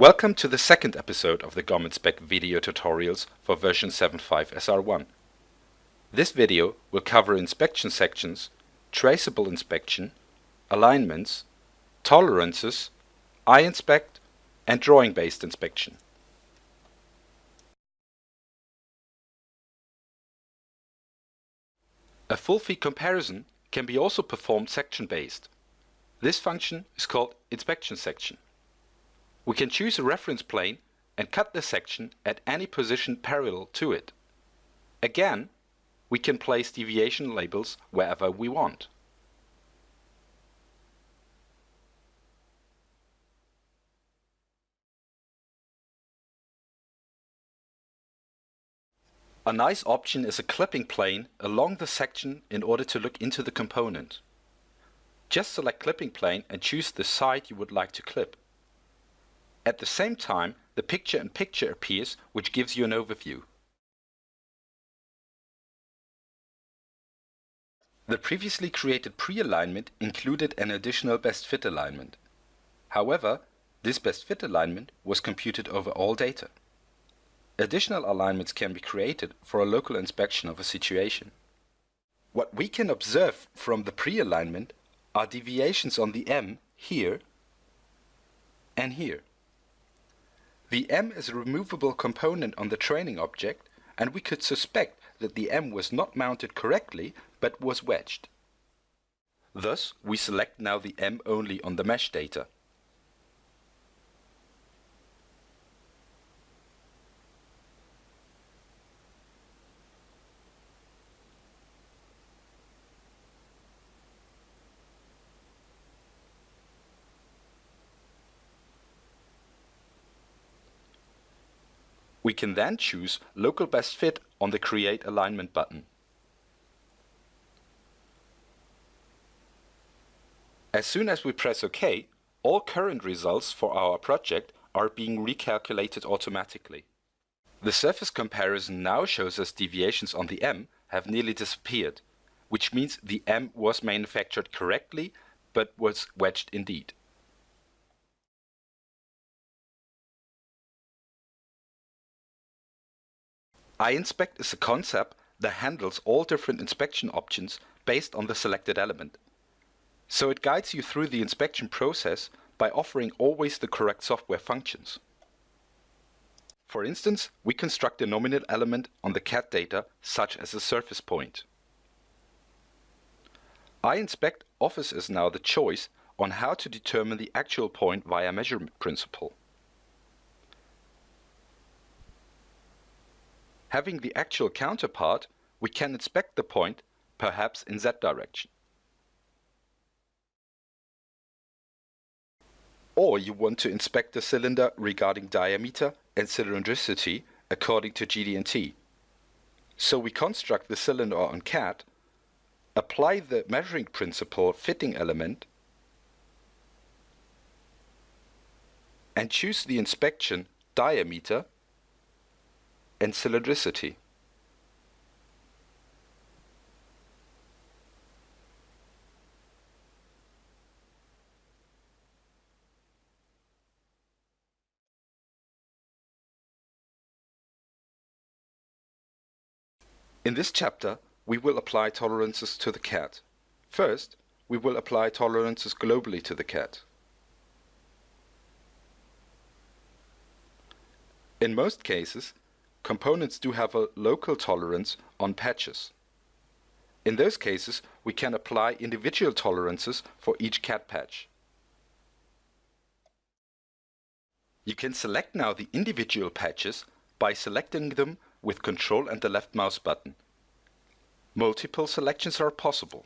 Welcome to the second episode of the GOM Inspect video tutorials for version 7.5 SR1. This video will cover inspection sections, traceable inspection, alignments, tolerances, I-inspect, and drawing-based inspection. A full feed comparison can be also performed section-based. This function is called inspection section. We can choose a reference plane and cut the section at any position parallel to it. Again, we can place deviation labels wherever we want. A nice option is a clipping plane along the section in order to look into the component. Just select clipping plane and choose the side you would like to clip. At the same time, the picture-in-picture appears, which gives you an overview. The previously created pre-alignment included an additional best fit alignment. However, this best fit alignment was computed over all data. Additional alignments can be created for a local inspection of a situation. What we can observe from the pre-alignment are deviations on the M here and here. The M is a removable component on the training object, and we could suspect that the M was not mounted correctly but was wedged. Thus, we select now the M only on the mesh data. We can then choose Local Best Fit on the Create Alignment button. As soon as we press OK, all current results for our project are being recalculated automatically. The surface comparison now shows us deviations on the M have nearly disappeared, which means the M was manufactured correctly but was wedged indeed. I-inspect is a concept that handles all different inspection options based on the selected element. So it guides you through the inspection process by offering always the correct software functions. For instance, we construct a nominal element on the CAD data, such as a surface point. I-inspect offers us now the choice on how to determine the actual point via measurement principle. Having the actual counterpart, we can inspect the point, perhaps in Z direction. Or you want to inspect the cylinder regarding diameter and cylindricity according to GD&T. So we construct the cylinder on CAD, apply the measuring principle fitting element, and choose the inspection diameter and cylindricity. In this chapter, we will apply tolerances to the CAD. First, we will apply tolerances globally to the CAD. In most cases, components do have a local tolerance on patches. In those cases, we can apply individual tolerances for each CAD patch. You can select now the individual patches by selecting them with Ctrl and the left mouse button. Multiple selections are possible.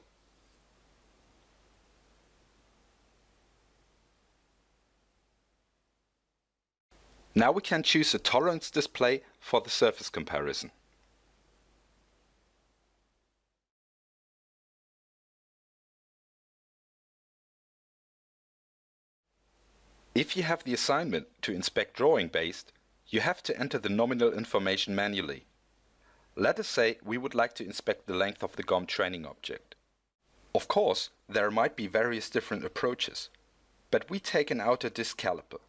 Now we can choose a tolerance display for the surface comparison. If you have the assignment to inspect drawing-based, you have to enter the nominal information manually. Let us say we would like to inspect the length of the GOM training object. Of course, there might be various different approaches, but we take an outer disc caliper.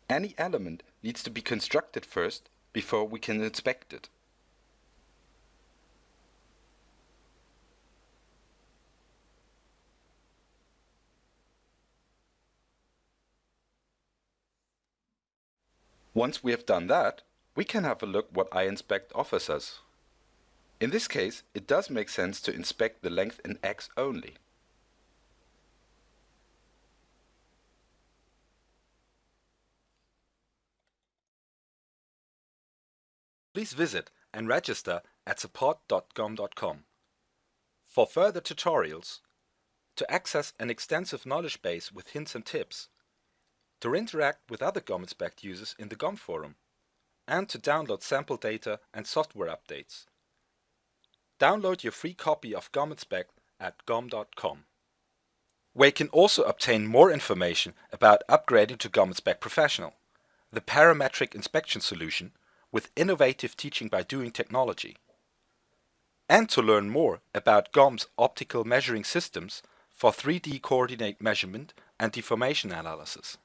Any element needs to be constructed first before we can inspect it. Once we have done that, we can have a look what iInspect offers us. In this case, it does make sense to inspect the length in X only. Please visit and register at support.gom.com. For further tutorials, to access an extensive knowledge base with hints and tips, to interact with other GOM-Inspect users in the GOM forum, and to download sample data and software updates. Download your free copy of GOM-Inspect at gom.com, where you can also obtain more information about upgrading to GOM-Inspect Professional, the parametric inspection solution with innovative teaching by doing technology, and to learn more about GOM's optical measuring systems for 3D coordinate measurement and deformation analysis.